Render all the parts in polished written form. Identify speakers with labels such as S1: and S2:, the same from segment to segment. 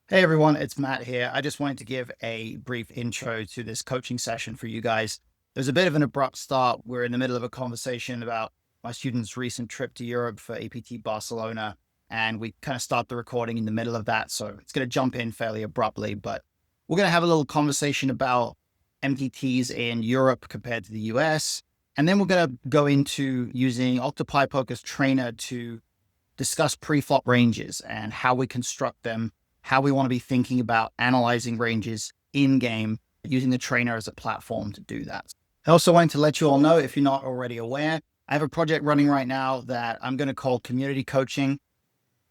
S1: Hey everyone, it's Matt here. I just wanted to give a brief intro to this coaching session for you guys. There's a bit of an abrupt start. We're in the middle of a conversation about my student's recent trip to Europe for APT Barcelona, and we kind of start the recording in the middle of that. So it's going to jump in fairly abruptly, but we're going to have a little conversation about MTTs in Europe compared to the US. And then we're going to go into using Octopi Poker's trainer to discuss pre-flop ranges and how we construct them, how we want to be thinking about analyzing ranges in game, using the trainer as a platform to do that. I also wanted to let you all know, if you're not already aware, I have a project running right now that I'm going to call Community Coaching,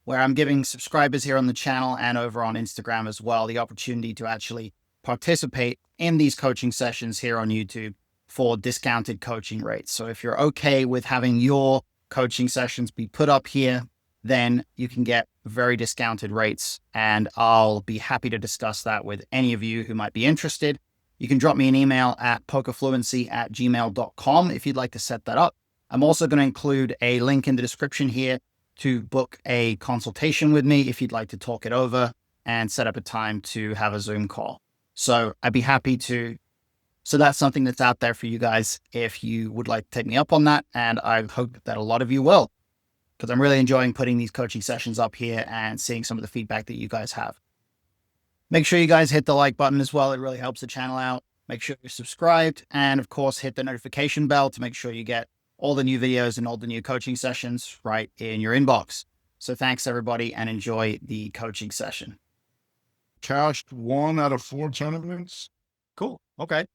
S1: where I'm giving subscribers here on the channel and over on Instagram as well the opportunity to actually participate in these coaching sessions here on YouTube for discounted coaching rates. So if you're okay with having your coaching sessions be put up here, then you can get very discounted rates, and I'll be happy to discuss that with any of you who might be interested. You can drop me an email at pokerfluency@gmail.com if you'd like to set that up. I'm also going to include a link in the description here to book a consultation with me if you'd like to talk it over and set up a time to have a Zoom call. So I'd be happy to. So that's something that's out there for you guys if you would like to take me up on that. And I hope that a lot of you will, because I'm really enjoying putting these coaching sessions up here and seeing some of the feedback that you guys have. Make sure you guys hit the like button as well. It really helps the channel out. Make sure you're subscribed, and of course, hit the notification bell to make sure you get all the new videos and all the new coaching sessions right in your inbox. So thanks everybody, and enjoy the coaching session.
S2: Cashed 1 out of 4 tournaments.
S1: Cool. Okay.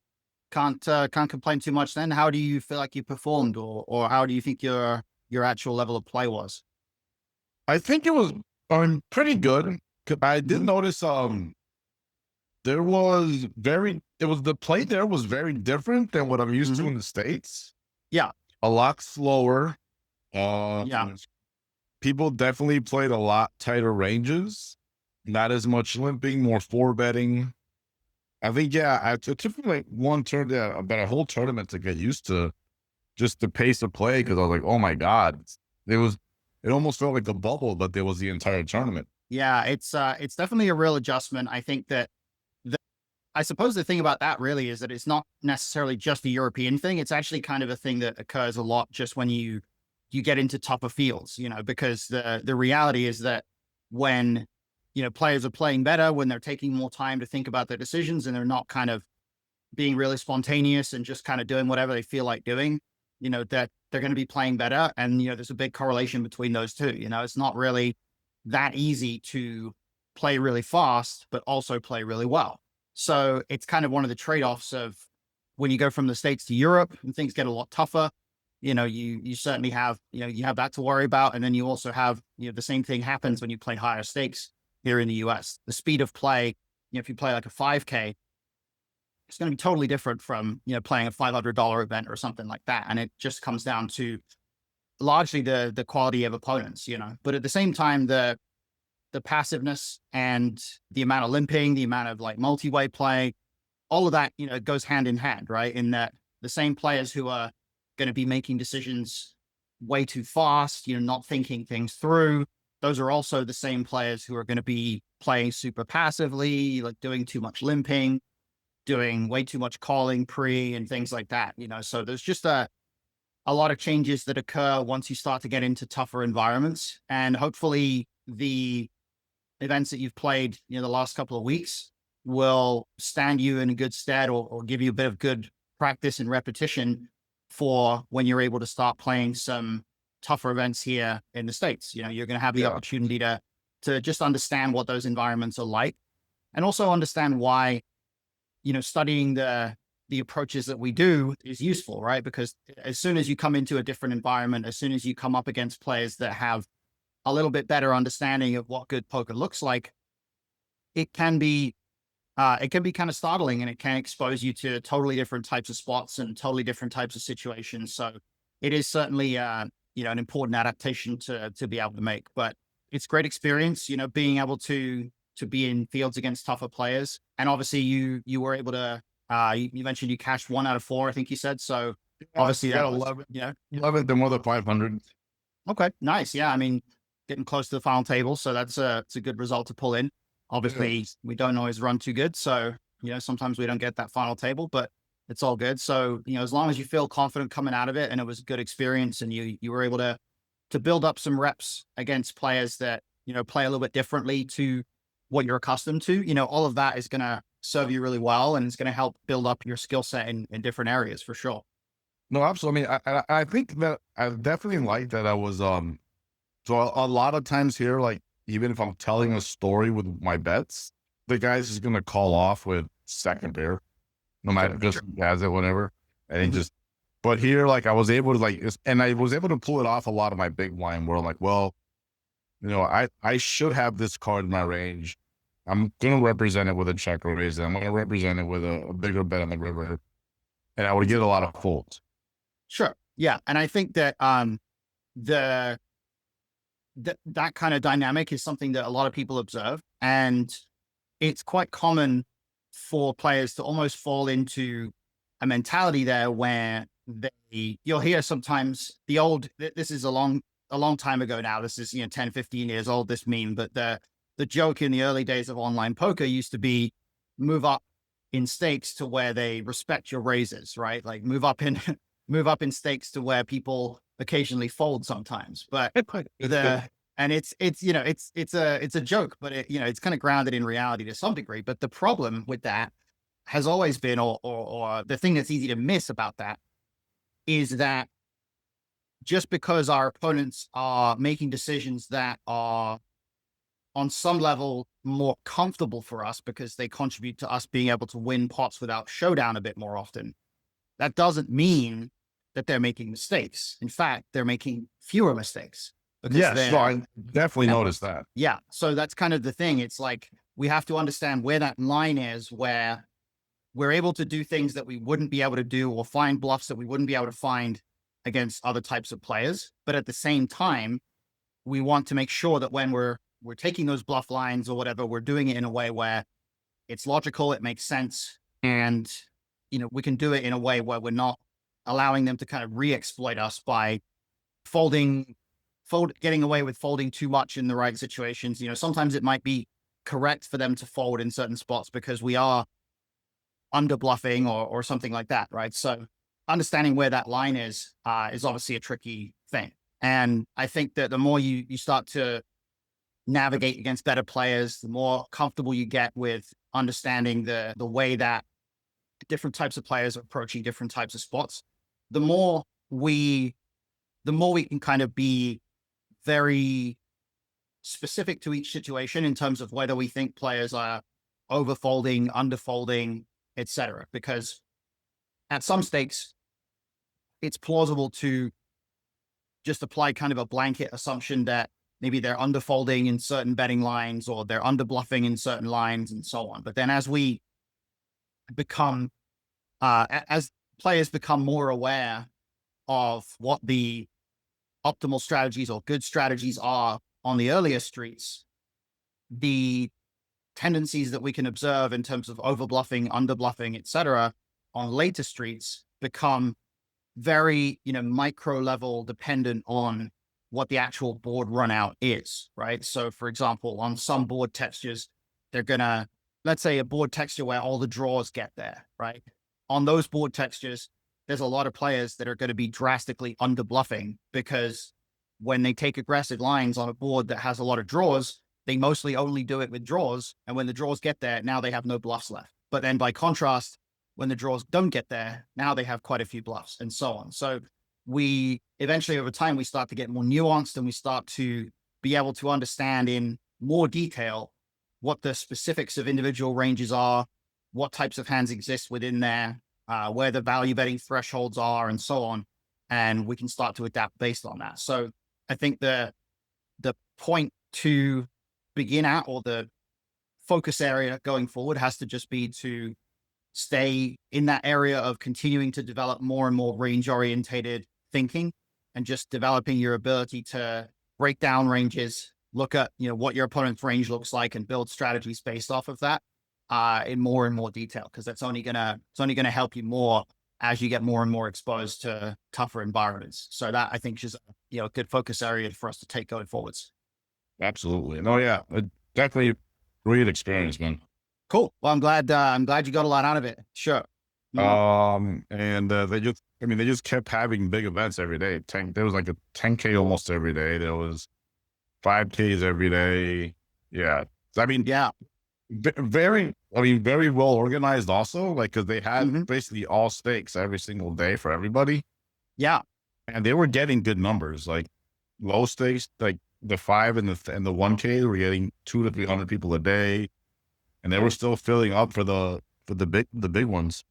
S1: Can't complain too much then. How do you feel like you performed, or how do you think your actual level of play was?
S2: I think it was pretty good. I did notice there was the play there was very different than what I'm used to in the States.
S1: Yeah.
S2: A lot slower.
S1: Yeah.
S2: People definitely played a lot tighter ranges, not as much limping, more four betting. I think it took me like about a whole tournament to get used to just the pace of play, because I was like, oh my God. It almost felt like a bubble, but there was the entire tournament.
S1: Yeah, it's definitely a real adjustment. I think that I suppose the thing about that really is that it's not necessarily just a European thing. It's actually kind of a thing that occurs a lot just when you get into tougher fields, because the reality is that when, players are playing better, when they're taking more time to think about their decisions and they're not kind of being really spontaneous and just kind of doing whatever they feel like doing, that they're going to be playing better. And, there's a big correlation between those two. It's not really that easy to play really fast, but also play really well. So it's kind of one of the trade-offs of when you go from the States to Europe and things get a lot tougher. You certainly have, you have that to worry about. And then you also have, the same thing happens when you play higher stakes here in the US. The speed of play, if you play like a 5K, it's going to be totally different from, playing a $500 event or something like that. And it just comes down to largely the quality of opponents, but at the same time, the passiveness and the amount of limping, the amount of like multi-way play, all of that, goes hand in hand, right? In that the same players who are going to be making decisions way too fast, not thinking things through, those are also the same players who are going to be playing super passively, like doing too much limping, doing way too much calling pre and things like that, so there's just a lot of changes that occur once you start to get into tougher environments. And hopefully the events that you've played, the last couple of weeks will stand you in a good stead, or give you a bit of good practice and repetition for when you're able to start playing some tougher events here in the States. You're going to have the opportunity to just understand what those environments are like, and also understand why, studying the approaches that we do is useful, right? Because as soon as you come into a different environment, as soon as you come up against players that have a little bit better understanding of what good poker looks like, it can be kind of startling, and it can expose you to totally different types of spots and totally different types of situations. So it is certainly an important adaptation to be able to make. But it's great experience, being able to be in fields against tougher players. And obviously you were able to you mentioned you cashed 1 out of 4, I think you said. So obviously
S2: I
S1: that
S2: got
S1: was,
S2: 11. 11 to more than 500.
S1: okay, nice. Yeah, I mean, getting close to the final table, so it's a good result to pull in. Obviously, we don't always run too good. So, sometimes we don't get that final table, but it's all good. So, as long as you feel confident coming out of it and it was a good experience and you were able to build up some reps against players that, play a little bit differently to what you're accustomed to, all of that is going to serve you really well. And it's going to help build up your skill set in different areas for sure.
S2: No, absolutely. I mean, I think that I definitely like that I was, so a lot of times here, like, even if I'm telling a story with my bets, the guy's just going to call off with second pair, no matter just he has it, whatever. And he just, but here, like, I was able to and I was able to pull it off a lot of my big blind where I'm like, well, I should have this card in my range. I'm going to represent it with a check or raise it. I'm going to represent it with a bigger bet on the river. And I would get a lot of folds.
S1: Sure. Yeah. And I think that, that kind of dynamic is something that a lot of people observe, and it's quite common for players to almost fall into a mentality there where you'll hear sometimes this is a long time ago now. This is, 10, 15 years old, this meme, but the joke in the early days of online poker used to be move up in stakes to where they respect your raises, right? Like move up in stakes to where people occasionally fold sometimes, but and it's a joke, but it's kind of grounded in reality to some degree. But the problem with that has always been, or the thing that's easy to miss about that is that just because our opponents are making decisions that are on some level more comfortable for us because they contribute to us being able to win pots without showdown a bit more often, that doesn't mean that they're making mistakes. In fact, they're making fewer mistakes.
S2: Yes, no, I definitely noticed that.
S1: Yeah. So that's kind of the thing. It's like we have to understand where that line is, where we're able to do things that we wouldn't be able to do, or find bluffs that we wouldn't be able to find against other types of players. But at the same time, we want to make sure that when we're taking those bluff lines or whatever, we're doing it in a way where it's logical, it makes sense, and we can do it in a way where we're not allowing them to kind of re-exploit us by getting away with folding too much in the right situations. Sometimes it might be correct for them to fold in certain spots because we are under bluffing or something like that, right? So understanding where that line is obviously a tricky thing. And I think that the more you start to navigate against better players, the more comfortable you get with understanding the way that different types of players are approaching different types of spots, the more we can kind of be very specific to each situation in terms of whether we think players are overfolding, underfolding, etc. Because at some stakes, it's plausible to just apply kind of a blanket assumption that maybe they're underfolding in certain betting lines or they're underbluffing in certain lines and so on. But then as we become, as players become more aware of what the optimal strategies or good strategies are on the earlier streets, the tendencies that we can observe in terms of overbluffing, underbluffing, etc., on later streets become very, micro level dependent on what the actual board run out is, right? So for example, on some board textures, they're gonna, let's say a board texture where all the draws get there, right? On those board textures, there's a lot of players that are going to be drastically under bluffing because when they take aggressive lines on a board that has a lot of draws, they mostly only do it with draws. And when the draws get there, now they have no bluffs left. But then by contrast, when the draws don't get there, now they have quite a few bluffs and so on. So we eventually over time, we start to get more nuanced and we start to be able to understand in more detail what the specifics of individual ranges are, what types of hands exist within there, where the value betting thresholds are and so on. And we can start to adapt based on that. So I think the point to begin at, or the focus area going forward, has to just be to stay in that area of continuing to develop more and more range orientated thinking and just developing your ability to break down ranges, look at, what your opponent's range looks like and build strategies based off of that in more and more detail. Cause it's only gonna help you more as you get more and more exposed to tougher environments. So that I think is, a good focus area for us to take going forwards.
S2: Absolutely. No, yeah, definitely. Great experience, man.
S1: Cool. Well, I'm glad you got a lot out of it. Sure. Mm,
S2: And they just, I mean, they just kept having big events every day. There was like a 10K almost every day. There was 5Ks every day. Yeah. I mean,
S1: yeah.
S2: very, I mean, very well organized also, like, cause they had
S1: Hmm.
S2: basically all stakes every single day for everybody.
S1: Yeah.
S2: And they were getting good numbers, like low stakes, like the 5 and the 1K were getting 200 to 300 people a day. And they were still filling up for the big ones.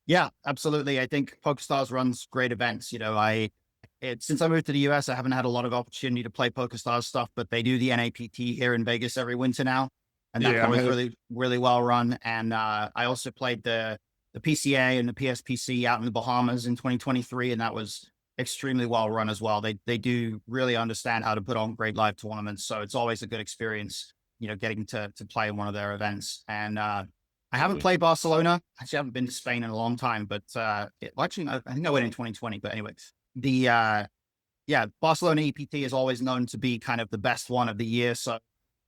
S1: Yeah, absolutely. I think PokerStars runs great events. Since I moved to the US, I haven't had a lot of opportunity to play PokerStars stuff, but they do the NAPT here in Vegas every winter now, and that's
S2: Yeah,
S1: always
S2: man.
S1: really, really well run. And I also played the PCA and the PSPC out in the Bahamas in 2023, and that was extremely well run as well. They do really understand how to put on great live tournaments, so it's always a good experience. Getting to play in one of their events. And I haven't played Barcelona. Actually, I haven't been to Spain in a long time, but actually, I think I went in 2020. But anyway, the yeah, Barcelona EPT is always known to be kind of the best one of the year. So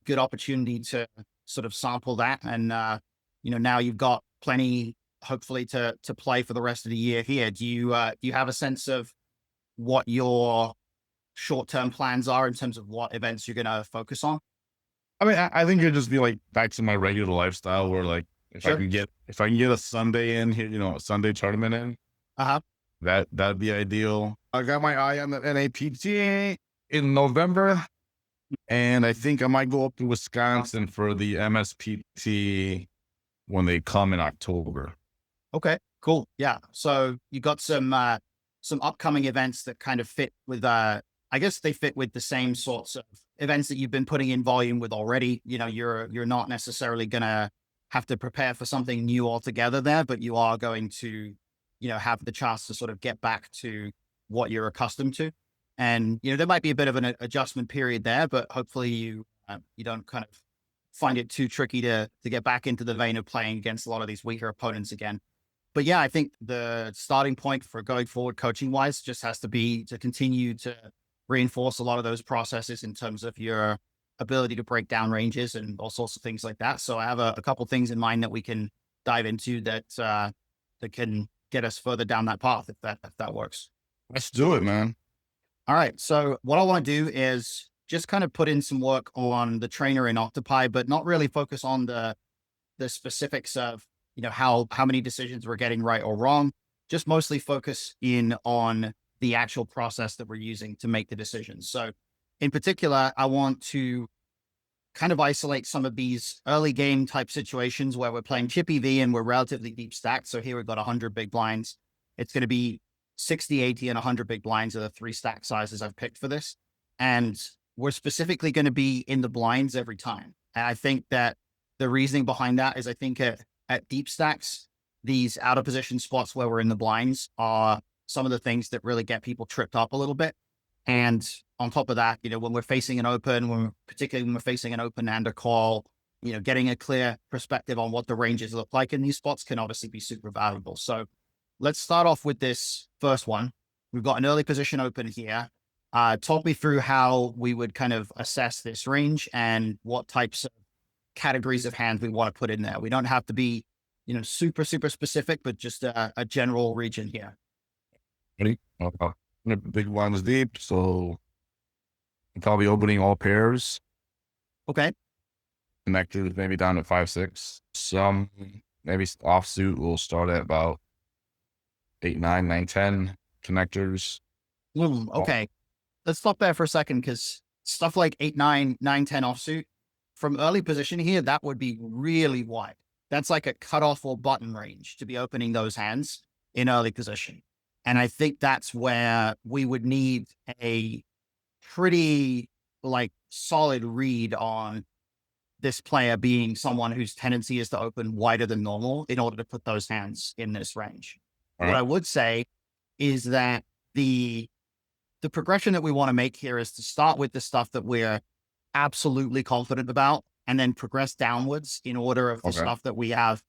S1: good opportunity to sort of sample that. And now you've got plenty, hopefully, to play for the rest of the year here. Do you have a sense of what your short-term plans are in terms of what events you're going to focus on?
S2: I mean, I think it'd just be like back to my regular lifestyle where like
S1: Sure.
S2: if I can get a Sunday in here, a Sunday tournament in,
S1: Uh-huh.
S2: that'd be ideal. I got my eye on the NAPTA in November, and I think I might go up to Wisconsin for the MSPT when they come in October.
S1: Okay, cool. Yeah. So you got some upcoming events that kind of fit with I guess they fit with the same sorts of events that you've been putting in volume with already. You're not necessarily gonna have to prepare for something new altogether there, but you are going to, have the chance to sort of get back to what you're accustomed to. And there might be a bit of an adjustment period there, but hopefully you don't kind of find it too tricky to get back into the vein of playing against a lot of these weaker opponents again. But yeah, I think the starting point for going forward coaching wise just has to be to continue to reinforce a lot of those processes in terms of your ability to break down ranges and all sorts of things like that. So I have a couple things in mind that we can dive into that can get us further down that path if that works.
S2: Let's do it, man.
S1: All right. So what I want to do is just kind of put in some work on the trainer in Octopi, but not really focus on the specifics of how many decisions we're getting right or wrong. Just mostly focus in on the actual process that we're using to make the decisions. So in particular, I want to kind of isolate some of these early game type situations where we're playing chip EV and we're relatively deep stacked. So here we've got 100 big blinds. It's going to be 60, 80, and 100 big blinds are the 3 stack sizes I've picked for this. And we're specifically going to be in the blinds every time. And I think that the reasoning behind that is I think at deep stacks, these out of position spots where we're in the blinds are some of the things that really get people tripped up a little bit. And on top of that, when we're facing an open, particularly when we're facing an open and a call, getting a clear perspective on what the ranges look like in these spots can obviously be super valuable. So let's start off with this first one. We've got an early position open here. Talk me through how we would kind of assess this range and what types of categories of hands we want to put in there. We don't have to be, super, super specific, but just a general region here.
S2: Ready? Big ones deep, so I'll be opening all pairs.
S1: Okay.
S2: Connected maybe down to 5-6. Some maybe offsuit will start at about 8, 9, 9, 10 connectors.
S1: Okay. Let's stop there for a second because stuff like 8, 9, 9, 10 offsuit from early position here, that would be really wide. That's like a cutoff or button range to be opening those hands in early position. And I think that's where we would need a pretty solid read on this player being someone whose tendency is to open wider than normal in order to put those hands in this range. What I would say is that the progression that we want to make here is to start with the stuff that we're absolutely confident about and then progress downwards in order of the stuff that we have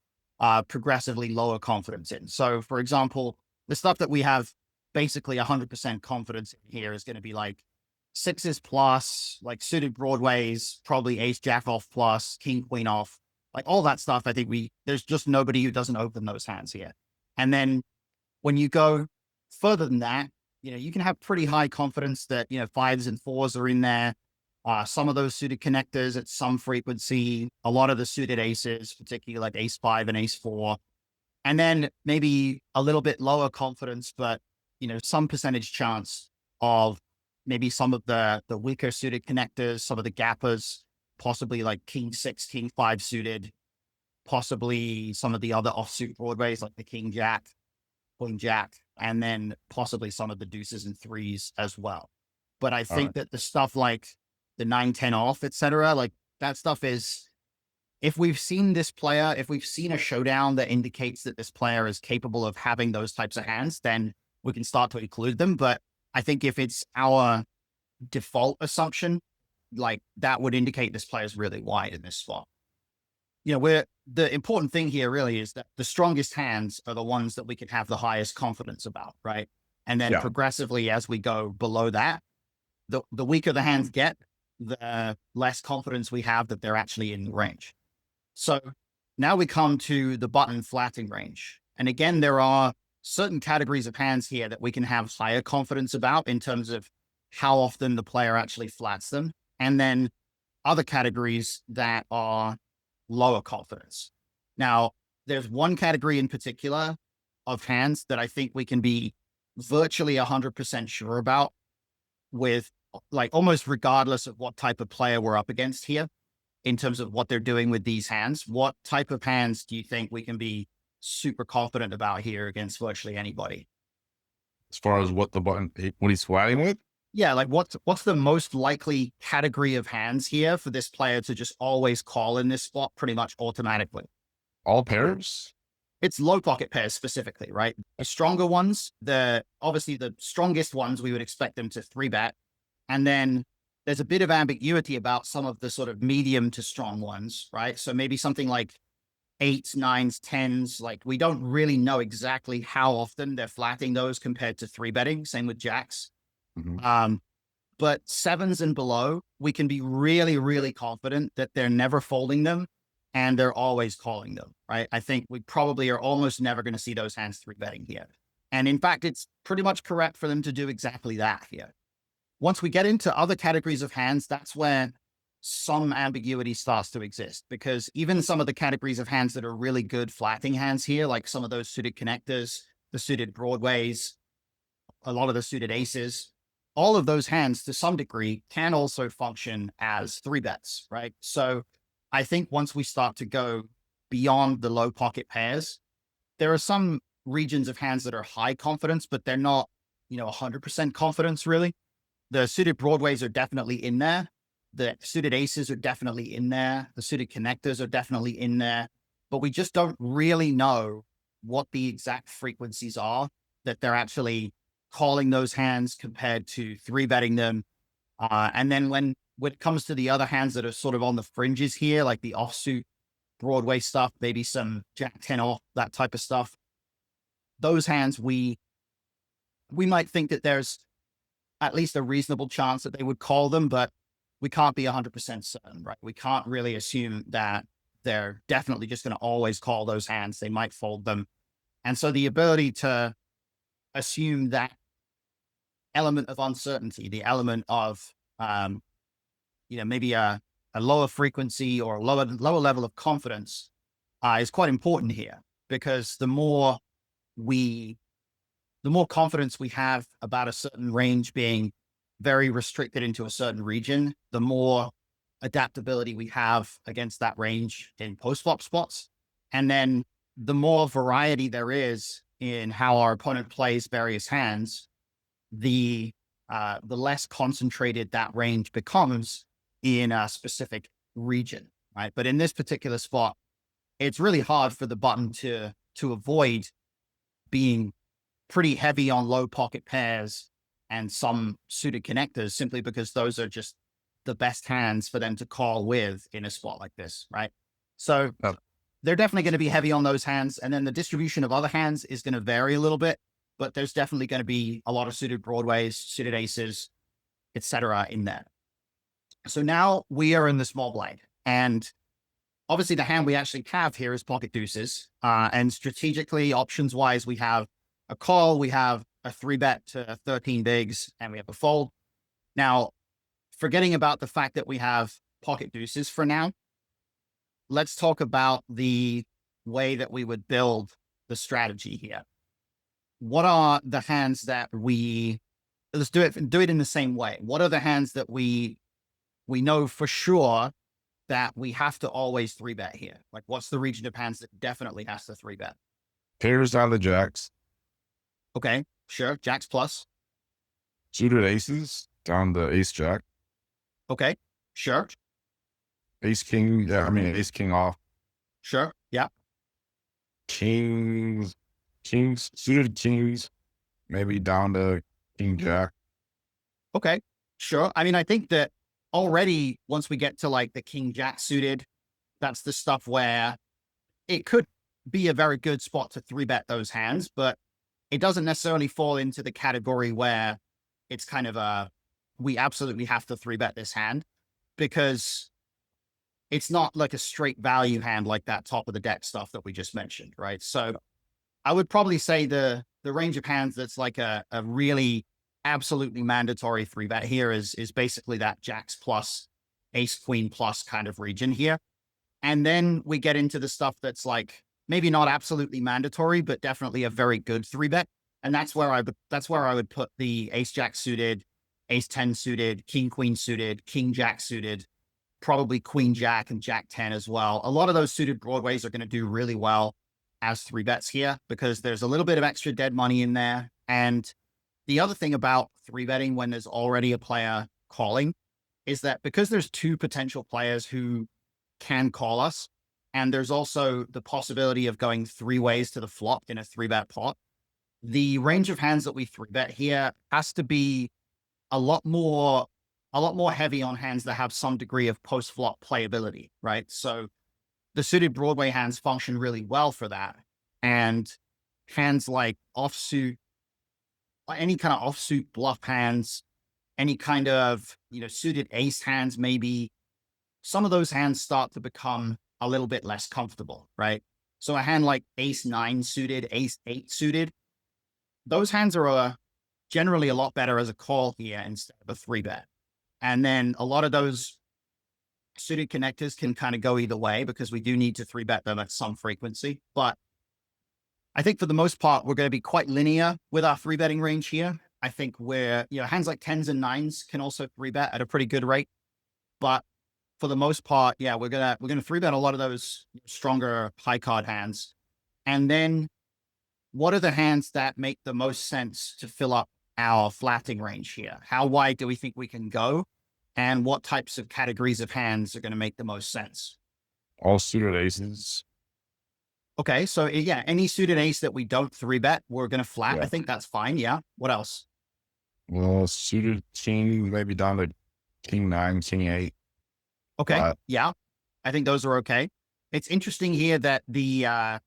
S1: progressively lower confidence in. So for example, the stuff that we have basically 100% confidence in here is going to be like sixes plus, like suited broadways, probably ace jack off plus, king queen off, like all that stuff. I think there's just nobody who doesn't open those hands here. And then when you go further than that, you can have pretty high confidence that, fives and fours are in there. Some of those suited connectors at some frequency, a lot of the suited aces, particularly like ace five and ace four. And then maybe a little bit lower confidence, but, some percentage chance of maybe some of the weaker suited connectors, some of the gappers, possibly like king six, king five suited, possibly some of the other offsuit broadways like the king jack, queen jack, and then possibly some of the deuces and threes as well. But I think that the stuff like the 9-10 off, etc., like that stuff is, if we've seen this player, if we've seen a showdown that indicates that this player is capable of having those types of hands, then we can start to include them. But I think if it's our default assumption, like that would indicate this player is really wide in this spot. The important thing here really is that the strongest hands are the ones that we can have the highest confidence about, right? And then progressively, as we go below that, the weaker the hands get, the less confidence we have that they're actually in range. So now we come to the button flatting range. And again, there are certain categories of hands here that we can have higher confidence about in terms of how often the player actually flats them. And then other categories that are lower confidence. Now, there's one category in particular of hands that I think we can be virtually 100% sure about, with like almost regardless of what type of player we're up against here in terms of what they're doing with these hands. What type of hands do you think we can be super confident about here against virtually anybody?
S2: As far as what he's flatting with?
S1: Yeah, like what's the most likely category of hands here for this player to just always call in this spot pretty much automatically?
S2: All pairs?
S1: It's low pocket pairs specifically, right? The stronger ones, obviously the strongest ones, we would expect them to three bet. And then there's a bit of ambiguity about some of the sort of medium to strong ones, right? So maybe something like eights, nines, tens, like we don't really know exactly how often they're flatting those compared to three betting. Same with jacks. But sevens and below, we can be really, really confident that they're never folding them and they're always calling them, right? I think we probably are almost never going to see those hands three betting here. And in fact, it's pretty much correct for them to do exactly that here. Once we get into other categories of hands, that's where some ambiguity starts to exist, because even some of the categories of hands that are really good flatting hands here, like some of those suited connectors, the suited broadways, a lot of the suited aces, all of those hands to some degree can also function as three bets, right? So I think once we start to go beyond the low pocket pairs, there are some regions of hands that are high confidence, but they're not, 100% confidence really. The suited broadways are definitely in there. The suited aces are definitely in there. The suited connectors are definitely in there, but we just don't really know what the exact frequencies are that they're actually calling those hands compared to three betting them. And then when it comes to the other hands that are sort of on the fringes here, like the offsuit Broadway stuff, maybe some jack 10 off, that type of stuff, those hands, we might think that there's at least a reasonable chance that they would call them, but we can't be 100% certain, right? We can't really assume that they're definitely just going to always call those hands. They might fold them. And so the ability to assume that element of uncertainty, the element of, maybe a lower frequency or a lower level of confidence is quite important here, because the more confidence we have about a certain range being very restricted into a certain region, the more adaptability we have against that range in post-flop spots. And then the more variety there is in how our opponent plays various hands, the less concentrated that range becomes in a specific region, right? But in this particular spot, it's really hard for the button to avoid being pretty heavy on low pocket pairs and some suited connectors, simply because those are just the best hands for them to call with in a spot like this, right? So they're definitely going to be heavy on those hands. And then the distribution of other hands is going to vary a little bit, but there's definitely going to be a lot of suited broadways, suited aces, etc. in there. So now we are in the small blind, and obviously the hand we actually have here is pocket deuces. And strategically, options wise, we have a call, we have a 3-bet to 13 bigs, and we have a fold. Now, forgetting about the fact that we have pocket deuces for now, let's talk about the way that we would build the strategy here. What are the hands that let's do it in the same way. What are the hands that we know for sure that we have to always 3-bet here? Like, what's the region of hands that definitely has to 3-bet?
S2: Pairs down the jacks.
S1: Okay, sure. Jacks plus.
S2: Suited aces down the ace jack.
S1: Okay, sure.
S2: Ace king. Yeah, I mean ace king off.
S1: Sure. Yeah.
S2: Kings, suited kings, maybe down to king jack.
S1: Okay, sure. I mean, I think that already once we get to like the king jack suited, that's the stuff where it could be a very good spot to 3-bet those hands, but it doesn't necessarily fall into the category where it's kind of we absolutely have to 3-bet this hand, because it's not like a straight value hand like that top of the deck stuff that we just mentioned, right? So I would probably say the range of hands that's like a really absolutely mandatory 3-bet here is basically that jacks plus, ace queen plus kind of region here. And then we get into the stuff that's like maybe not absolutely mandatory, but definitely a very good 3-bet. And that's where I would put the ace jack suited, ace 10 suited, king queen suited, king jack suited, probably queen jack and jack 10 as well. A lot of those suited broadways are going to do really well as 3-bets here because there's a little bit of extra dead money in there. And the other thing about 3-betting when there's already a player calling is that because there's two potential players who can call us, and there's also the possibility of going 3 ways to the flop in a 3-bet pot, the range of hands that we 3-bet here has to be a lot more heavy on hands that have some degree of post-flop playability, right? So the suited Broadway hands function really well for that. And hands like offsuit, any kind of offsuit bluff hands, any kind of, suited ace hands, maybe some of those hands start to become a little bit less comfortable, right? So a hand like ace 9 suited, ace 8 suited, those hands are generally a lot better as a call here instead of a 3-bet. And then a lot of those suited connectors can kind of go either way because we do need to 3-bet them at some frequency. But I think for the most part, we're going to be quite linear with our 3-betting range here. I think hands like 10s and 9s can also 3-bet at a pretty good rate. But for the most part, yeah, we're gonna 3-bet a lot of those stronger high card hands. And then what are the hands that make the most sense to fill up our flatting range here? How wide do we think we can go? And what types of categories of hands are going to make the most sense?
S2: All suited aces.
S1: Okay, so yeah, any suited ace that we don't 3-bet, we're going to flat.
S2: Yeah.
S1: I think that's fine. Yeah. What else?
S2: Well, suited king, maybe down to king 9, king 8.
S1: Okay. Yeah. I think those are okay. It's interesting here that I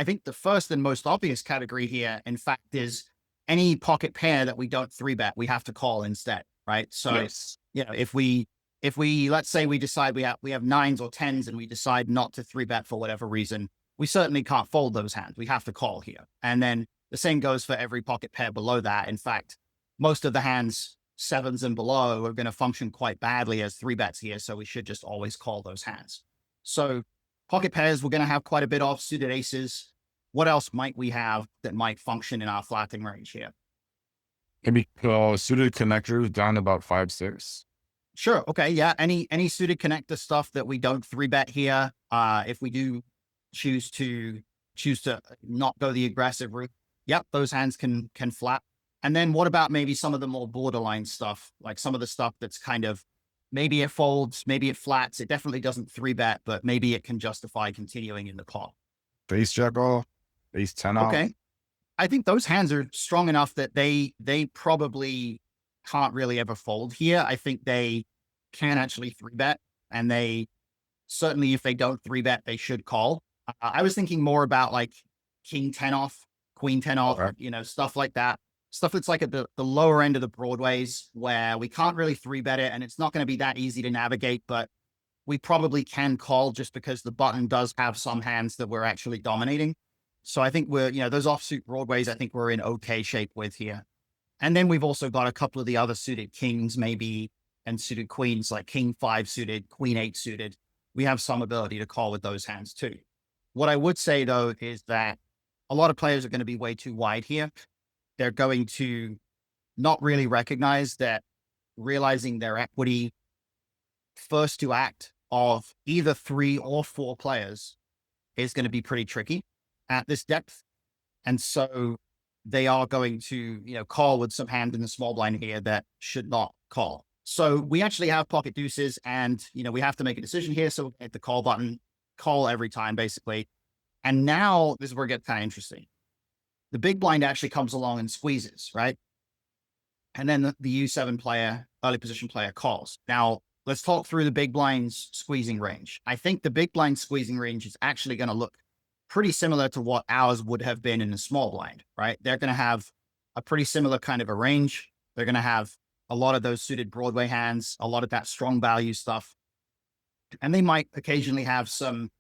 S1: think the first and most obvious category here, in fact, is any pocket pair that we don't 3-bet, we have to call instead, right? So,
S2: yes.
S1: if we let's say we decide we have 9s or 10s and we decide not to 3-bet for whatever reason, we certainly can't fold those hands. We have to call here. And then the same goes for every pocket pair below that. In fact, most of the hands 7s and below are going to function quite badly as 3-bets here. So we should just always call those hands. So pocket pairs, we're going to have quite a bit of suited aces. What else might we have that might function in our flatting range here?
S2: Maybe suited connectors down to about 5, 6.
S1: Sure. Okay. Yeah. Any suited connector stuff that we don't 3-bet here. If we do choose to not go the aggressive route, yep, those hands can flat. And then what about maybe some of the more borderline stuff, like some of the stuff that's kind of maybe it folds, maybe it flats. It definitely doesn't 3-bet, but maybe it can justify continuing in the pot.
S2: Ace jack off, ace 10 off.
S1: Okay. I think those hands are strong enough that they probably can't really ever fold here. I think they can actually 3-bet, and they certainly, if they don't 3-bet, they should call. I was thinking more about like king 10 off, queen 10 off,
S2: Okay.
S1: stuff like that. stuff that's like at the lower end of the broadways where we can't really 3-bet it and it's not going to be that easy to navigate, but we probably can call just because the button does have some hands that we're actually dominating. So I think we're, those offsuit broadways, I think we're in okay shape with here. And then we've also got a couple of the other suited kings, maybe, and suited queens, like king 5 suited, queen 8 suited. We have some ability to call with those hands too. What I would say though is that a lot of players are going to be way too wide here. They're going to not really recognize that realizing their equity first to act of either 3 or 4 players is going to be pretty tricky at this depth. And so they are going to, call with some hand in the small blind here that should not call. So we actually have pocket deuces and, we have to make a decision here. So hit the call button, call every time basically. And now this is where it gets kind of interesting. The big blind actually comes along and squeezes, right? And then the U7 player, early position player calls. Now let's talk through the big blind's squeezing range. I think the big blind squeezing range is actually going to look pretty similar to what ours would have been in the small blind, right? They're going to have a pretty similar kind of a range. They're going to have a lot of those suited Broadway hands, a lot of that strong value stuff. And they might occasionally have some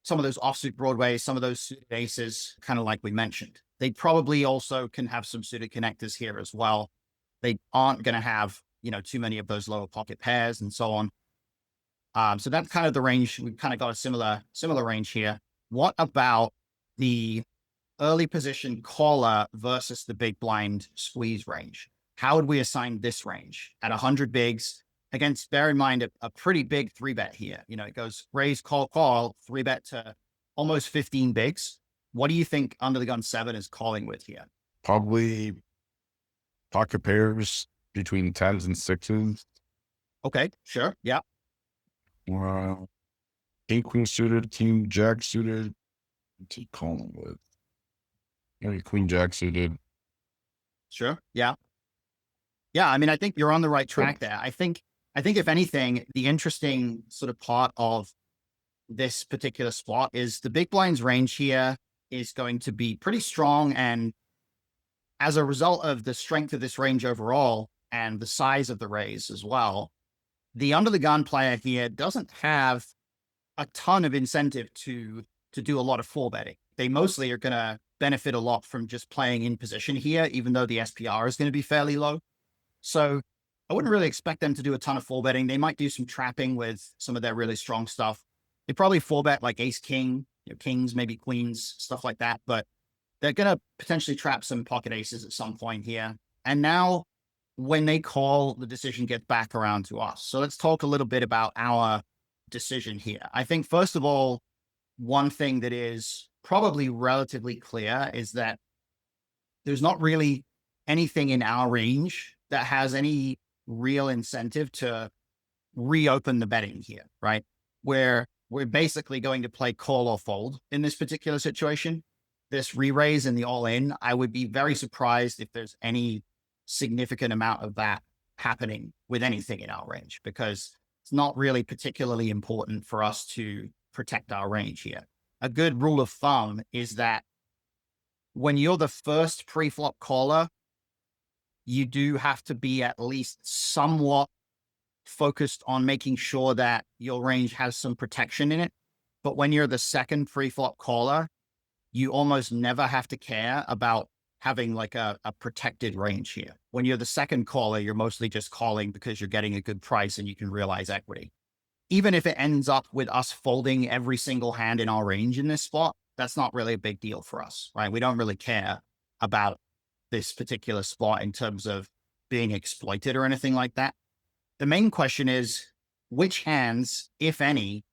S1: of those offsuit Broadways, some of those suited aces, kind of like we mentioned. They probably also can have some suited connectors here as well. They aren't going to have, too many of those lower pocket pairs and so on. So that's kind of the range. We've kind of got a similar range here. What about the early position caller versus the big blind squeeze range? How would we assign this range at 100 bigs against, bear in mind, a pretty big 3-bet here? It goes raise, call, 3-bet to almost 15 bigs. What do you think under the gun 7 is calling with here?
S2: Probably pocket pairs between 10s and 6s.
S1: Okay, sure. Yeah.
S2: King, queen suited, king, jack suited. What's he calling with? Maybe queen, jack suited.
S1: Sure. Yeah. Yeah. I mean, I think you're on the right track there. I think if anything, the interesting sort of part of this particular spot is the big blind's range here is going to be pretty strong. And as a result of the strength of this range overall and the size of the raise as well, the under the gun player here doesn't have a ton of incentive to do a lot of 4-betting. They mostly are going to benefit a lot from just playing in position here, even though the SPR is going to be fairly low. So I wouldn't really expect them to do a ton of 4-betting. They might do some trapping with some of their really strong stuff. They probably 4-bet like ace king, kings, maybe queens, stuff like that. But they're going to potentially trap some pocket aces at some point here. And now when they call, the decision gets back around to us. So let's talk a little bit about our decision here. I think, first of all, one thing that is probably relatively clear is that there's not really anything in our range that has any real incentive to reopen the betting here, right? Where we're basically going to play call or fold in this particular situation. This re-raise and the all-in, I would be very surprised if there's any significant amount of that happening with anything in our range, because it's not really particularly important for us to protect our range here. A good rule of thumb is that when you're the first pre-flop caller, you do have to be at least somewhat focused on making sure that your range has some protection in it. But when you're the second pre-flop caller, you almost never have to care about having like a protected range here. When you're the second caller, you're mostly just calling because you're getting a good price and you can realize equity. Even if it ends up with us folding every single hand in our range in this spot, that's not really a big deal for us, right? We don't really care about this particular spot in terms of being exploited or anything like that. The main question is, which hands, if any,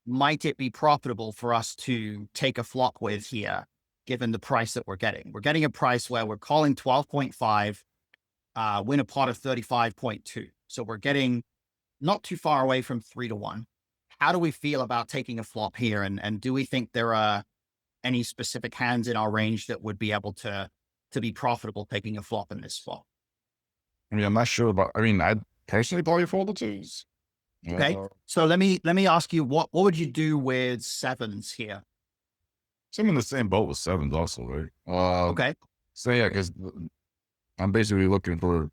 S1: might it be profitable for us to take a flop with here, given the price that we're getting? We're getting a price where we're calling 12.5, win a pot of 35.2. So we're getting not too far away from 3-1. How do we feel about taking a flop here? And do we think there are any specific hands in our range that would be able to be profitable taking a flop in this spot?
S2: I mean, I'm not sure about, I'd personally probably fold the 2s.
S1: Okay. So let me ask you, what would you do with 7s here?
S2: So I'm in the same boat with 7s also, right?
S1: Okay.
S2: So yeah, because I'm basically looking for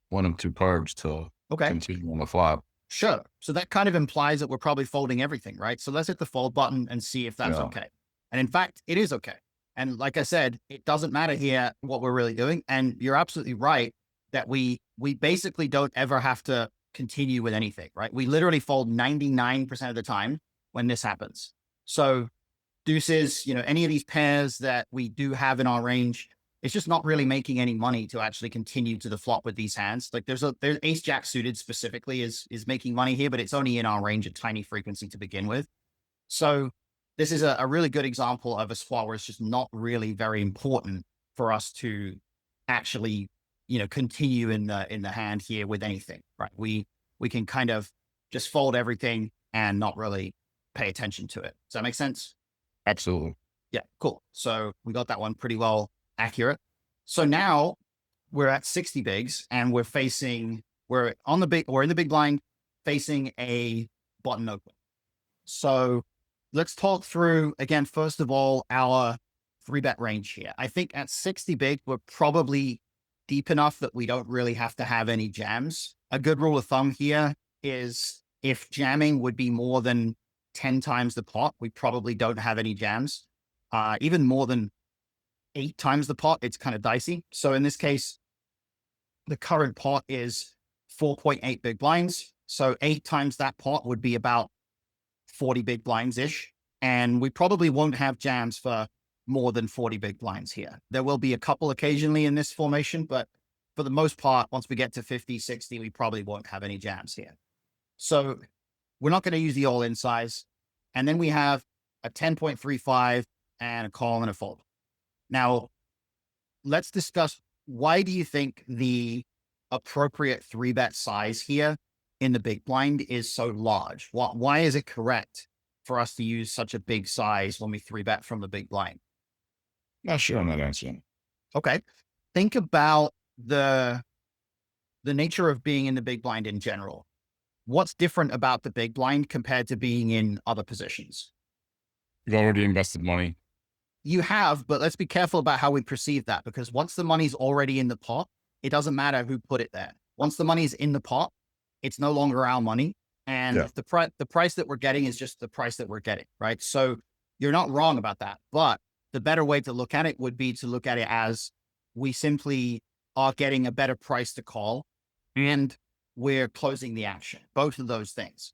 S2: one of two cards to
S1: Okay.
S2: continue on the flop.
S1: Sure. So that kind of implies that we're probably folding everything, right? So let's hit the fold button and see if that's
S2: Yeah.
S1: okay. And in fact, it is okay. And like I said, it doesn't matter here what we're really doing. And you're absolutely right that we basically don't ever have to continue with anything, right? We literally fold 99% of the time when this happens. So deuces, any of these pairs that we do have in our range, it's just not really making any money to actually continue to the flop with these hands. Like there's ace jack suited specifically is making money here, but it's only in our range at tiny frequency to begin with. So this is a really good example of a spot where it's just not really very important for us to actually, continue in the hand here with anything, right? We can kind of just fold everything and not really pay attention to it. Does that make sense?
S2: Absolutely.
S1: Yeah, cool. So we got that one pretty well accurate. So now we're at 60 bigs and we're in the big blind facing a button open. So let's talk through again, first of all, our 3-bet range here. I think at 60 big, we're probably deep enough that we don't really have to have any jams. A good rule of thumb here is if jamming would be more than 10 times the pot, we probably don't have any jams. Even more than 8 times the pot, it's kind of dicey. So in this case, the current pot is 4.8 big blinds. So 8 times that pot would be about 40 big blinds ish. And we probably won't have jams for more than 40 big blinds here. There will be a couple occasionally in this formation, but for the most part, once we get to 50, 60, we probably won't have any jams here. So we're not going to use the all-in size. And then we have a 10.35 and a call and a fold. Now, let's discuss, why do you think the appropriate 3-bet size here in the big blind is so large? Why is it correct for us to use such a big size when we 3-bet from the big blind?
S2: Not sure on that answer.
S1: Okay. Think about the nature of being in the big blind in general. What's different about the big blind compared to being in other positions?
S2: You've already invested money.
S1: You have, but let's be careful about how we perceive that, because once the money's already in the pot, it doesn't matter who put it there. Once the money's in the pot, it's no longer our money. And
S2: Yeah.
S1: the price that we're getting is just the price that we're getting, right? So you're not wrong about that. But the better way to look at it would be to look at it as we simply are getting a better price to call and we're closing the action, both of those things.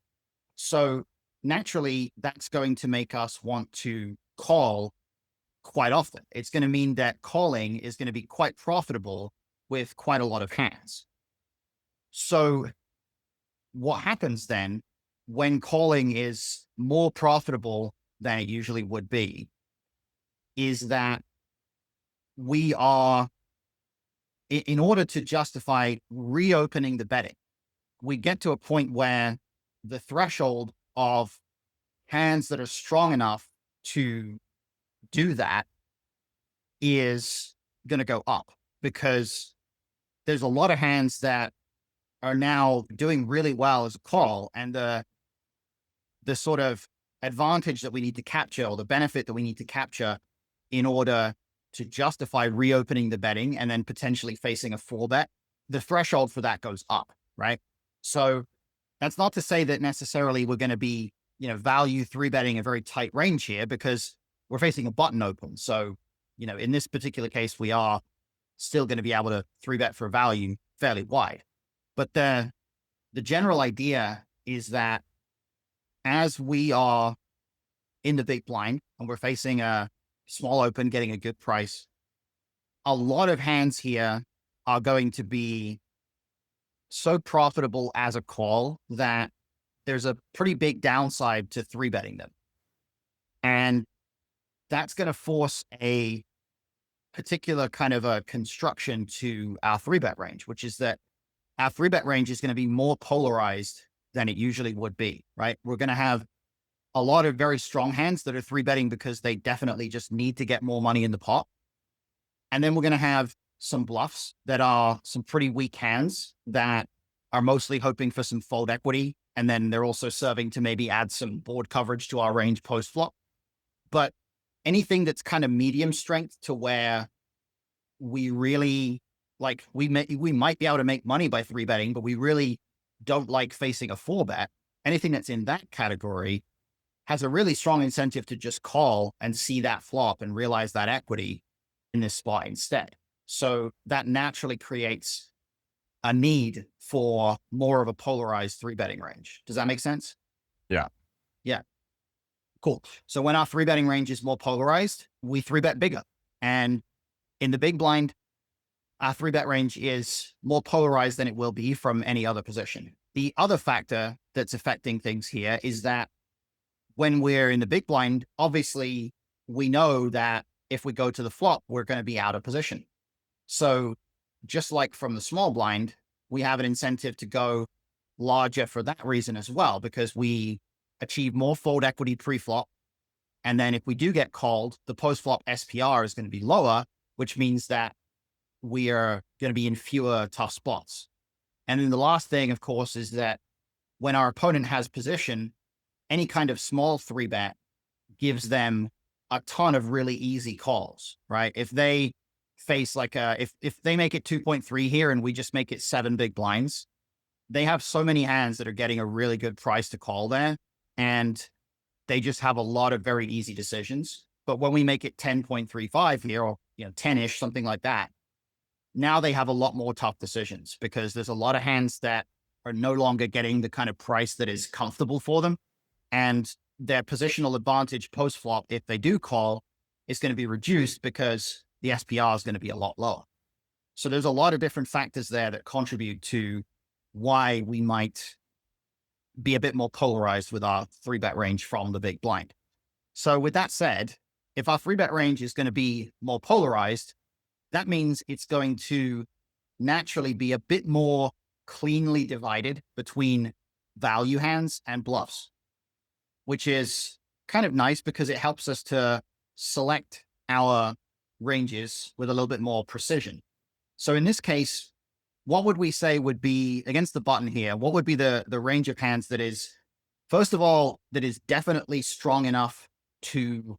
S1: So naturally, that's going to make us want to call quite often. It's going to mean that calling is going to be quite profitable with quite a lot of hands. So what happens then when calling is more profitable than it usually would be is that we are, in order to justify reopening the betting, we get to a point where the threshold of hands that are strong enough to do that is going to go up, because there's a lot of hands that are now doing really well as a call, and the sort of advantage that we need to capture, or the benefit that we need to capture in order to justify reopening the betting and then potentially facing a 4-bet, the threshold for that goes up, right? So that's not to say that necessarily we're going to be, value 3-betting a very tight range here, because we're facing a button open. So, in this particular case, we are still going to be able to 3-bet for value fairly wide. But the general idea is that as we are in the big blind and we're facing a small open, getting a good price, a lot of hands here are going to be so profitable as a call that there's a pretty big downside to 3-betting them. And that's going to force a particular kind of a construction to our 3-bet range, which is that our 3-bet range is going to be more polarized than it usually would be, right? We're going to have a lot of very strong hands that are 3-betting because they definitely just need to get more money in the pot. And then we're going to have some bluffs that are some pretty weak hands that are mostly hoping for some fold equity. And then they're also serving to maybe add some board coverage to our range post flop. But anything that's kind of medium strength to where we really like we might be able to make money by 3-betting, but we really don't like facing a 4-bet. Anything that's in that category has a really strong incentive to just call and see that flop and realize that equity in this spot instead. So that naturally creates a need for more of a polarized 3-betting range. Does that make sense?
S2: Yeah.
S1: Yeah. Cool. So when our 3-betting range is more polarized, we 3-bet bigger. And in the big blind, our 3-bet range is more polarized than it will be from any other position. The other factor that's affecting things here is that when we're in the big blind, obviously we know that if we go to the flop, we're going to be out of position. So just like from the small blind, we have an incentive to go larger for that reason as well, because we achieve more fold equity pre-flop. And then if we do get called, the post-flop SPR is going to be lower, which means that we are going to be in fewer tough spots. And then the last thing, of course, is that when our opponent has position, any kind of small 3-bet gives them a ton of really easy calls, right? If they face like if they make it 2.3 here and we just make it 7 big blinds, they have so many hands that are getting a really good price to call there. And they just have a lot of very easy decisions. But when we make it 10.35 here, or 10-ish, something like that, now they have a lot more tough decisions because there's a lot of hands that are no longer getting the kind of price that is comfortable for them. And their positional advantage post-flop, if they do call, is going to be reduced because the SPR is going to be a lot lower. So there's a lot of different factors there that contribute to why we might be a bit more polarized with our 3-bet range from the big blind. So with that said, if our 3-bet range is going to be more polarized, that means it's going to naturally be a bit more cleanly divided between value hands and bluffs, which is kind of nice because it helps us to select our ranges with a little bit more precision. So in this case, what would we say would be against the button here? What would be the range of hands that is, first of all, that is definitely strong enough to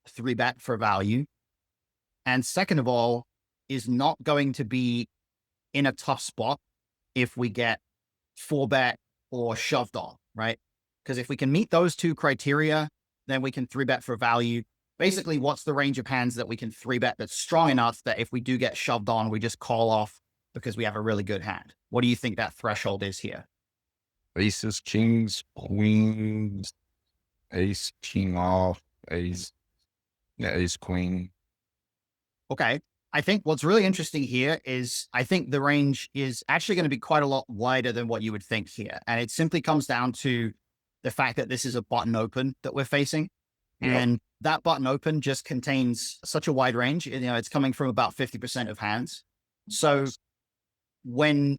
S1: 3-bet for value? And second of all, is not going to be in a tough spot if we get 4-bet or shoved on, right? Because if we can meet those two criteria, then we can 3-bet for value. Basically, what's the range of hands that we can 3-bet that's strong enough that if we do get shoved on, we just call off because we have a really good hand? What do you think that threshold is here?
S2: Aces, kings, queens, ace, king off, ace, ace, queen.
S1: Okay. I think what's really interesting here is I think the range is actually going to be quite a lot wider than what you would think here. And it simply comes down to the fact that this is a button open that we're facing.
S2: Yep.
S1: And that button open just contains such a wide range. It's coming from about 50% of hands. So when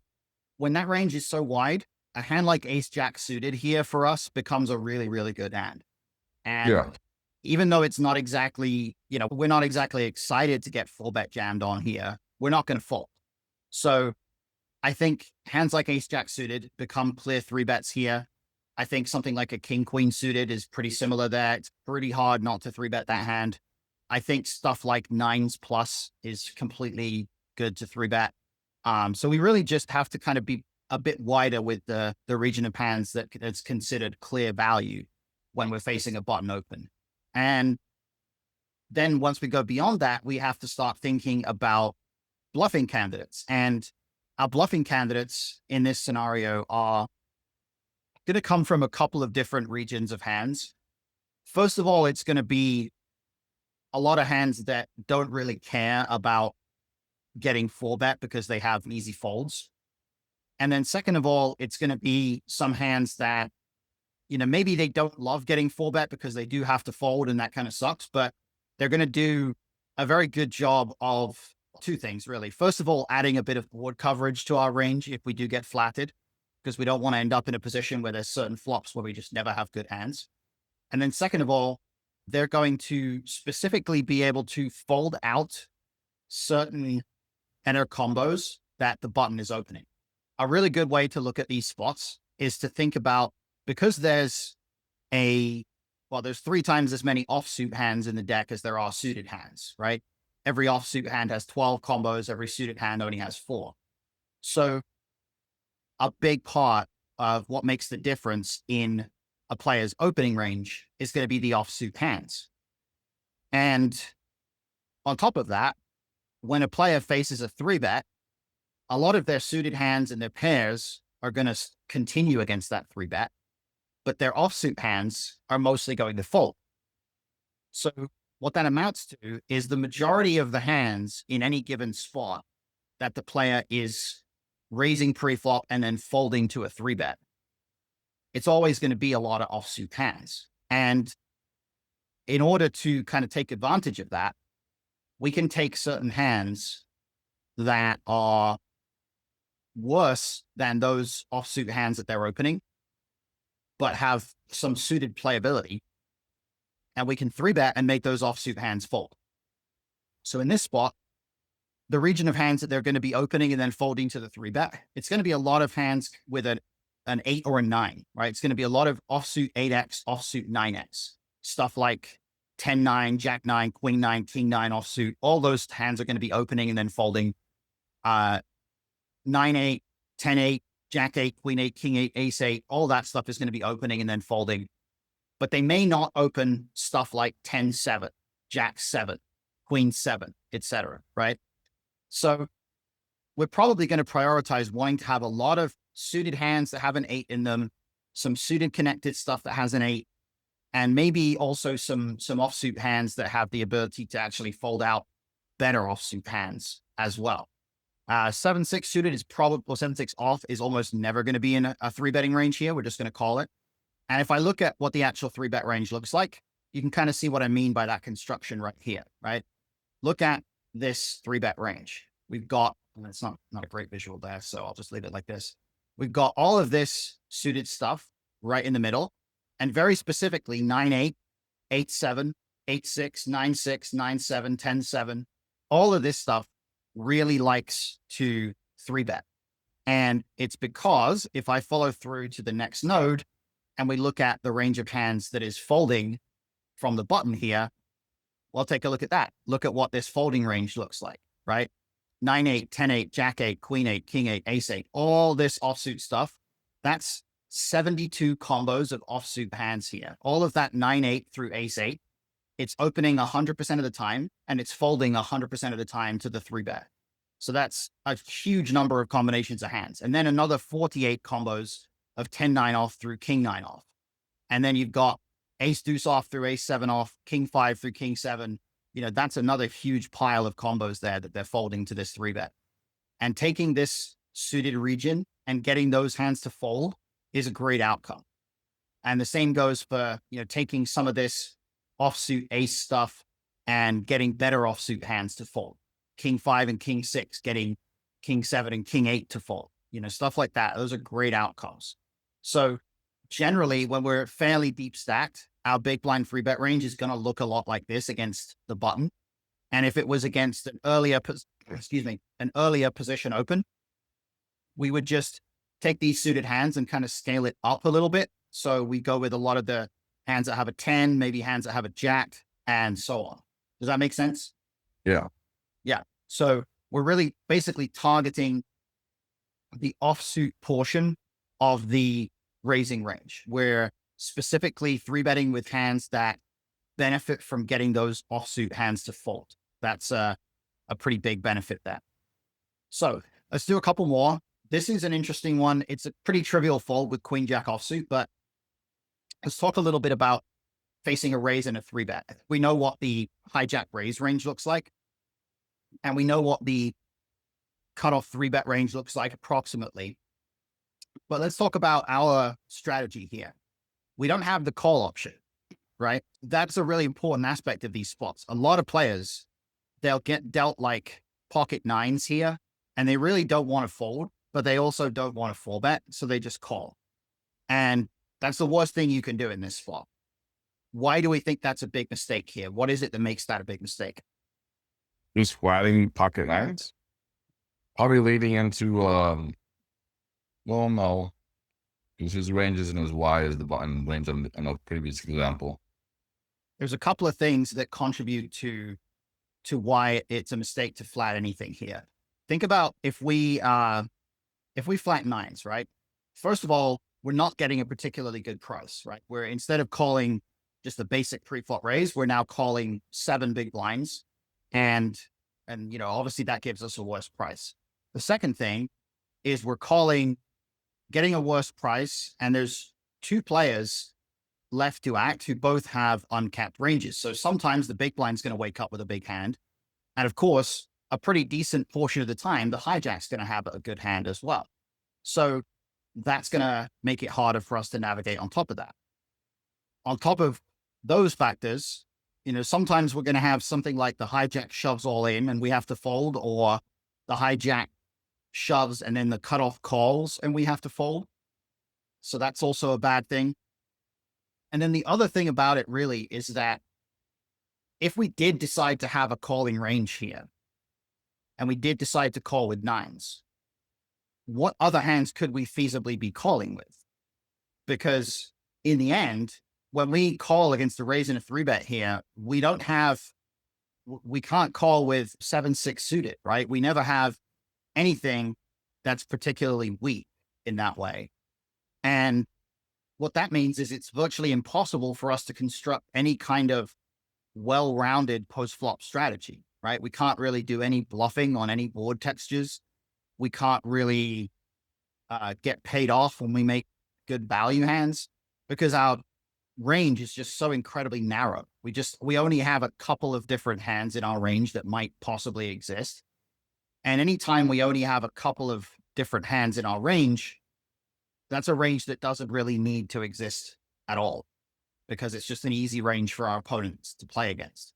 S1: that range is so wide, a hand like ace jack suited here for us becomes a really, really good hand. And even though it's not exactly, we're not exactly excited to get 4-bet jammed on here, we're not going to fold. So I think hands like ace jack suited become clear 3-bets here. I think something like a king queen suited is pretty similar there. It's pretty hard not to 3-bet that hand. I think stuff like 9s plus is completely good to 3-bet. So we really just have to kind of be a bit wider with the region of hands that's considered clear value when we're facing a button open. And then once we go beyond that, we have to start thinking about bluffing candidates. And our bluffing candidates in this scenario are going to come from a couple of different regions of hands. First of all, it's going to be a lot of hands that don't really care about getting 4-bet because they have easy folds. And then second of all, it's going to be some hands that, maybe they don't love getting 4-bet because they do have to fold and that kind of sucks, but they're going to do a very good job of two things, really. First of all, adding a bit of board coverage to our range if we do get flatted, because we don't want to end up in a position where there's certain flops where we just never have good hands. And then second of all, they're going to specifically be able to fold out certain enter combos that the button is opening. A really good way to look at these spots is to think about, because there's 3 times as many offsuit hands in the deck as there are suited hands, right? every offsuit hand has 12 combos, every suited hand only has 4. So a big part of what makes the difference in a player's opening range is going to be the offsuit hands. And on top of that, when a player faces a 3-bet, a lot of their suited hands and their pairs are going to continue against that 3-bet, but their offsuit hands are mostly going to fold. So what that amounts to is the majority of the hands in any given spot that the player is raising pre-flop and then folding to a 3-bet. It's always going to be a lot of offsuit hands. And in order to kind of take advantage of that, we can take certain hands that are worse than those offsuit hands that they're opening, but have some suited playability, and we can 3-bet and make those offsuit hands fold. So in this spot, the region of hands that they're going to be opening and then folding to the 3-bet, it's going to be a lot of hands with an 8 or a 9, right? It's going to be a lot of offsuit 8x, offsuit 9x, stuff like 10-9, Jack-9, Queen-9, King-9 offsuit. All those hands are going to be opening and then folding. 9-8, 10-8, Jack-8, Queen-8, King-8, Ace-8, all that stuff is going to be opening and then folding. But they may not open stuff like 10-7, Jack-7, Queen-7, etc., right? So we're probably going to prioritize wanting to have a lot of suited hands that have an 8 in them, some suited connected stuff that has an 8, and maybe also some offsuit hands that have the ability to actually fold out better offsuit hands as well. 7-6 suited is probably, or 7-6 off is almost never going to be in a 3-betting range here. We're just going to call it. And if I look at what the actual 3-bet range looks like, you can kind of see what I mean by that construction right here, right? Look at this 3-bet range. We've got, and it's not a great visual there, so I'll just leave it like this. We've got all of this suited stuff right in the middle, and very specifically 9-8, 8-7, 8-6, 9-6, 9-7, 10-7. All of this stuff really likes to 3-bet. And it's because if I follow through to the next node and we look at the range of hands that is folding from the button here, well, take a look at that. Look at what this folding range looks like, right? 9-8, 10-8, Jack-8, Queen-8, King-8, Ace-8, all this offsuit stuff. That's 72 combos of offsuit hands here. All of that 9-8 through Ace-8, it's opening 100% of the time, and it's folding 100% of the time to the 3-bet. So that's a huge number of combinations of hands. And then another 48 combos of 10-9 off through King-9 off. And then you've got Ace-Deuce off through Ace-7 off, King-5 through King-7. That's another huge pile of combos there that they're folding to this 3-bet. And taking this suited region and getting those hands to fold is a great outcome. And the same goes for, taking some of this offsuit ace stuff and getting better offsuit hands to fold. King-5 and King-6, getting King-7 and King-8 to fold. Stuff like that. Those are great outcomes. So generally, when we're fairly deep stacked, our big blind 3-bet range is going to look a lot like this against the button. And if it was against an earlier position open, we would just take these suited hands and kind of scale it up a little bit. So we go with a lot of the hands that have a 10, maybe hands that have a jack, and so on. Does that make sense?
S2: Yeah.
S1: Yeah. So we're really basically targeting the offsuit portion of the raising range. We're specifically 3-betting with hands that benefit from getting those offsuit hands to fold. That's a pretty big benefit there. So let's do a couple more. This is an interesting one. It's a pretty trivial fold with Queen Jack offsuit, but let's talk a little bit about facing a raise and a 3-bet. We know what the hijack raise range looks like, and we know what the cutoff 3-bet range looks like approximately. But let's talk about our strategy here. We don't have the call option, right? That's a really important aspect of these spots. A lot of players, they'll get dealt like pocket 9s here, and they really don't want to fold, but they also don't want to 4-bet, so they just call. And that's the worst thing you can do in this spot. Why do we think that's a big mistake here? What is it that makes that a big mistake?
S2: Just flatting pocket 9s? Probably leading into, well, no, because his range isn't as wide as the button range on a previous example.
S1: There's a couple of things that contribute to to why it's a mistake to flat anything here. Think about if we flat nines, right? First of all, we're not getting a particularly good price, right? Where instead of calling just a basic pre-flop raise, we're now calling 7 big blinds. And obviously that gives us a worse price. The second thing is we're getting a worse price, and there's 2 players left to act who both have uncapped ranges. So sometimes the big blind's going to wake up with a big hand. And of course, a pretty decent portion of the time, the hijack's going to have a good hand as well. So that's going to make it harder for us to navigate on top of that. On top of those factors, sometimes we're going to have something like the hijack shoves all in and we have to fold, or the hijack shoves and then the cutoff calls and we have to fold. So that's also a bad thing. And then the other thing about it really is that if we did decide to have a calling range here, and we did decide to call with nines, what other hands could we feasibly be calling with? Because in the end, when we call against a raise and a 3-bet here, we can't call with 7-6 suited, right? We never have anything that's particularly weak in that way. And what that means is it's virtually impossible for us to construct any kind of well-rounded post-flop strategy, right? We can't really do any bluffing on any board textures. We can't really get paid off when we make good value hands, because our range is just so incredibly narrow. We only have a couple of different hands in our range that might possibly exist. And anytime we only have a couple of different hands in our range, that's a range that doesn't really need to exist at all, because it's just an easy range for our opponents to play against.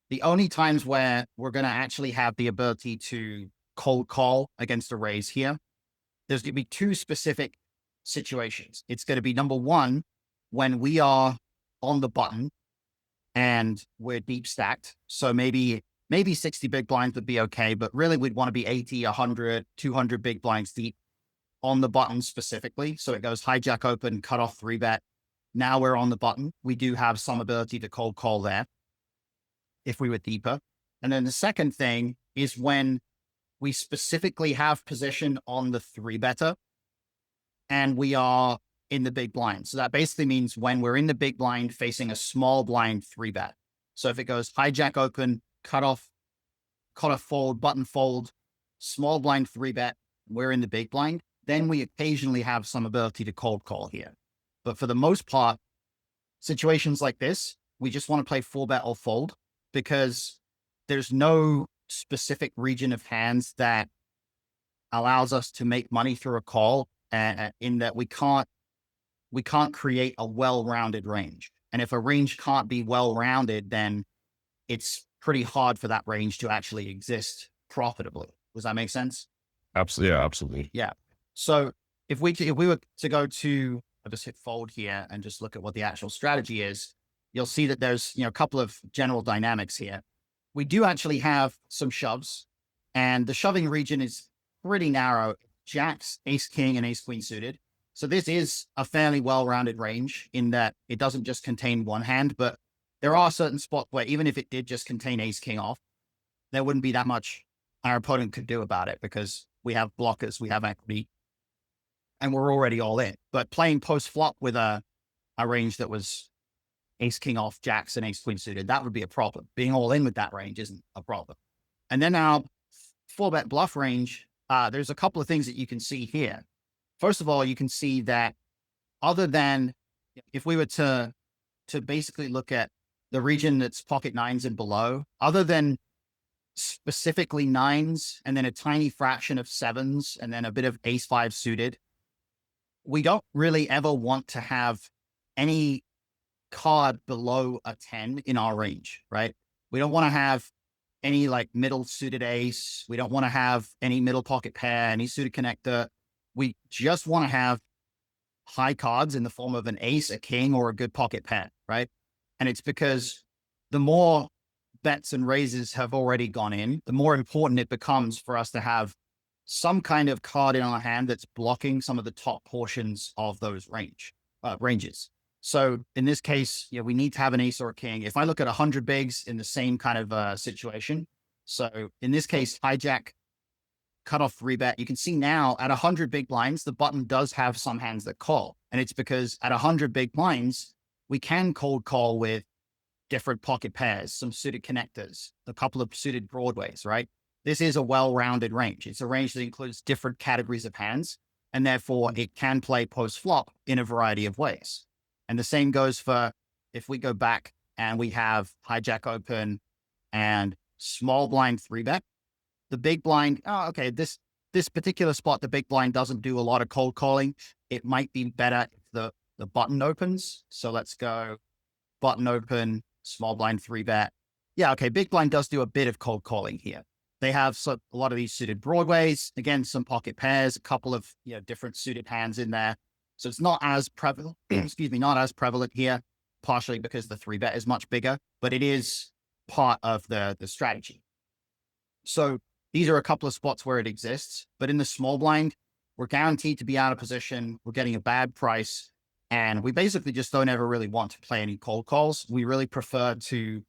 S1: The only times where we're going to actually have the ability to cold call against a raise here, there's going to be 2 specific situations. It's going to be, number one, when we are on the button and we're deep stacked. So maybe 60 big blinds would be okay, but really we'd want to be 80, 100, 200 big blinds deep on the button specifically. So it goes hijack open, cut off 3-bet. Now we're on the button. We do have some ability to cold call there if we were deeper. And then the second thing is when we specifically have position on the 3-better and we are in the big blind. So that basically means when we're in the big blind facing a small blind 3-bet. So if it goes hijack open, cut off fold, button fold, small blind 3-bet, we're in the big blind, then we occasionally have some ability to cold call here. But for the most part, situations like this, we just want to play 4-bet or fold, because there's no specific region of hands that allows us to make money through a call, in that we can't create a well-rounded range. And if a range can't be well-rounded, then it's pretty hard for that range to actually exist profitably. Does that make sense?
S2: Absolutely. Yeah, absolutely.
S1: Yeah. So if we were to go to, I'll just hit fold here and just look at what the actual strategy is, you'll see that there's, a couple of general dynamics here. We do actually have some shoves, and the shoving region is pretty narrow. Jacks, ace king, and ace queen suited. So this is a fairly well-rounded range in that it doesn't just contain one hand, but there are certain spots where even if it did just contain ace king off, there wouldn't be that much our opponent could do about it, because we have blockers, we have equity, and we're already all in. But playing post flop with a range that was ace king off, jacks, and ace queen suited, that would be a problem. Being all in with that range isn't a problem. And then our 4-bet bluff range, there's a couple of things that you can see here. First of all, you can see that other than, if we were to basically look at the region that's pocket nines and below, other than specifically nines and then a tiny fraction of sevens and then a bit of ace 5 suited, we don't really ever want to have any card below a 10 in our range, right? We don't want to have any like middle suited ace. We don't want to have any middle pocket pair, any suited connector. We just want to have high cards in the form of an ace, a king, or a good pocket pair, right? And it's because the more bets and raises have already gone in, the more important it becomes for us to have some kind of card in our hand that's blocking some of the top portions of those ranges. So in this case, we need to have an ace or a king. If I look at 100 bigs in the same kind of situation, so in this case, hijack, cut off 3-bet, you can see now at 100 big blinds, the button does have some hands that call. And it's because at 100 big blinds, we can cold call with different pocket pairs, some suited connectors, a couple of suited broadways, right? This is a well-rounded range. It's a range that includes different categories of hands, and therefore it can play post-flop in a variety of ways. And the same goes for if we go back and we have hijack open and small blind 3-bet, the big blind, oh, okay, this particular spot, the big blind doesn't do a lot of cold calling. It might be better if the button opens. So let's go button open, small blind 3-bet. Yeah, okay, big blind does do a bit of cold calling here. They have a lot of these suited broadways, again, some pocket pairs, a couple of different suited hands in there. So it's not as prevalent, excuse me, not as prevalent here, partially because the 3-bet is much bigger, but it is part of the strategy. So these are a couple of spots where it exists, but in the small blind, we're guaranteed to be out of position. We're getting a bad price, and we basically just don't ever really want to play any cold calls. We really prefer to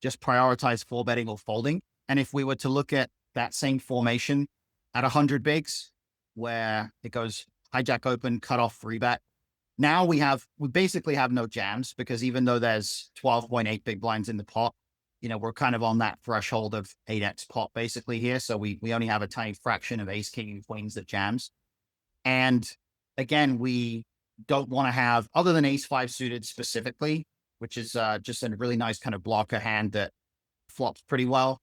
S1: just prioritize 4-betting or folding. And if we were to look at that same formation at 100 bigs, where it goes hijack open, cut off 3-bet, now we basically have no jams, because even though there's 12.8 big blinds in the pot, we're kind of on that threshold of 8x pot basically here. So we only have a tiny fraction of ace, king, and queens that jams. And again, we don't want to have, other than ace 5 suited specifically, which is just a really nice kind of blocker hand that flops pretty well.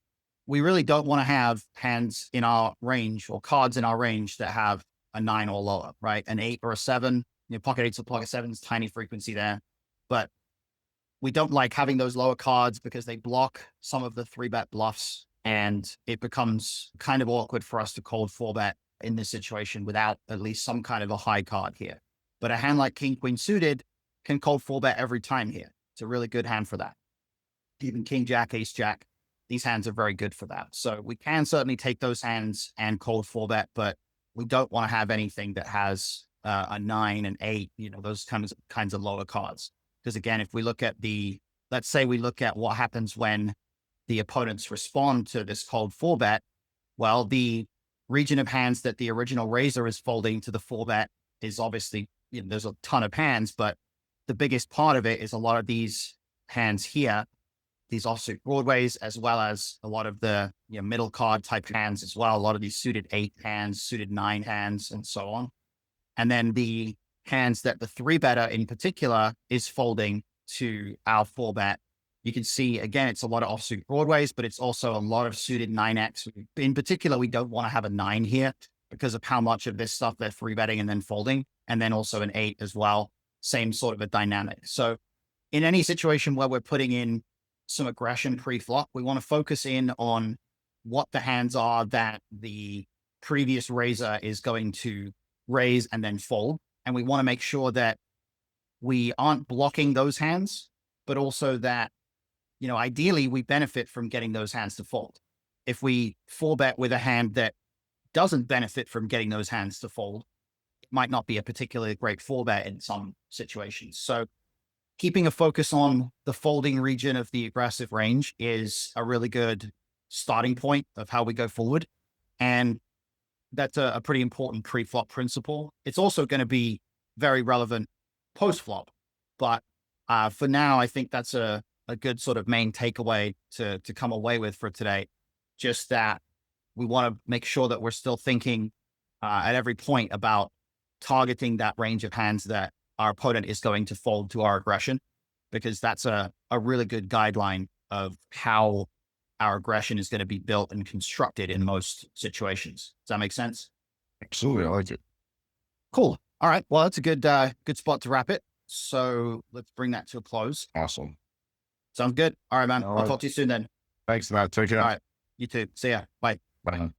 S1: We really don't want to have hands in our range or cards in our range that have a 9 or lower, right? An 8 or a 7, pocket 8s or pocket 7s, tiny frequency there. But we don't like having those lower cards because they block some of the 3-bet bluffs, and it becomes kind of awkward for us to cold 4-bet in this situation without at least some kind of a high card here. But a hand like king, queen suited can cold 4-bet every time here. It's a really good hand for that. Even king, jack, ace, jack, these hands are very good for that. So we can certainly take those hands and cold 4-bet, but we don't want to have anything that has a 9 and 8, those kinds of lower cards. Because again, if we look at let's say we look at what happens when the opponents respond to this cold 4-bet, well, the region of hands that the original raiser is folding to the 4-bet is obviously, there's a ton of hands, but the biggest part of it is a lot of these hands here, these offsuit broadways, as well as a lot of the middle card type hands as well. A lot of these suited 8 hands, suited 9 hands, and so on. And then the hands that the 3-better in particular is folding to our 4-bet. You can see, again, it's a lot of offsuit broadways, but it's also a lot of suited 9x. In particular, we don't want to have a 9 here because of how much of this stuff they're 3-betting and then folding, and then also an 8 as well. Same sort of a dynamic. So in any situation where we're putting in some aggression pre-flop, we want to focus in on what the hands are that the previous raiser is going to raise and then fold. And we want to make sure that we aren't blocking those hands, but also that, ideally we benefit from getting those hands to fold. If we 4-bet with a hand that doesn't benefit from getting those hands to fold, it might not be a particularly great 4-bet in some situations. So keeping a focus on the folding region of the aggressive range is a really good starting point of how we go forward. And that's a pretty important pre-flop principle. It's also going to be very relevant post-flop. But for now, I think that's a good sort of main takeaway to come away with for today. Just that we want to make sure that we're still thinking at every point about targeting that range of hands that our opponent is going to fold to our aggression, because that's a really good guideline of how our aggression is going to be built and constructed in most situations. Does that make sense?
S2: Absolutely. I like it.
S1: Cool. All right. Well, that's a good spot to wrap it. So let's bring that to a close.
S2: Awesome.
S1: Sounds good. All right, man.
S2: All
S1: I'll
S2: right.
S1: talk to you soon then.
S2: Thanks, Matt. Take care.
S1: All right. You too. See ya. Bye.
S2: Bye.